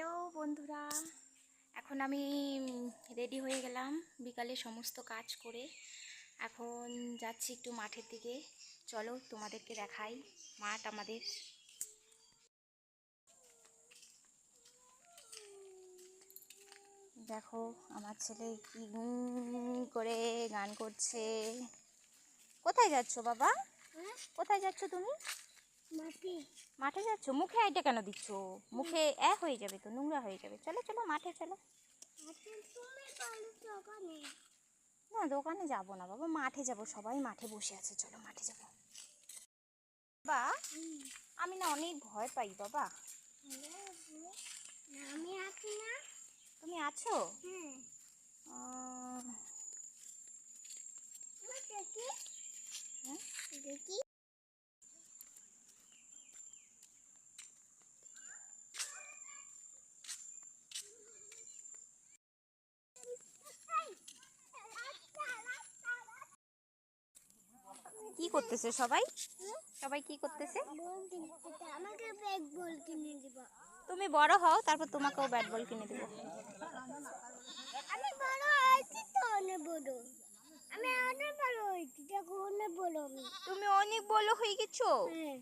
Hello বন্ধুরা, এখন আমি রেডি হয়ে গেলাম বিকালে সমস্ত কাজ করে। এখন যাচ্ছি একটু মাঠের দিকে। চলো তোমাদেরকে দেখাই মাঠ আমাদের। দেখো আমার ছেলে কি করে গান করছে। কোথায় যাচ্ছো বাবা? কোথায় যাচ্ছ তুমি? মাটি মাঠে যাচ্ছ? মুখে এটা কেন দিচ্ছ? মুখে হয়ে যাবে তো, নোংরা হয়ে যাবে। চলো চলো মাঠে চলো। না দোকানে যাব না বাবা, মাঠে যাব। সবাই মাঠে বসে আছে, চলো মাঠে যাব। বাবা আমি না অনেক ভয় পাই বাবা। আমি আছি না। তুমি আছো? দেখি দেখি কি করতেছে সবাই? সবাই কি করতেছে? আমাকে ব্যাগ বল কিনে দিব। তুমি বড় হও, তারপর তোমাকেও ব্যাট বল কিনে দেবো। আমি বড় হয়েছি তো, অনেক বড়। আমি অনেক বড় হয়েছি, দেখো অনেক বড় আমি। তুমি অনেক বড় হয়ে গেছো। হ্যাঁ।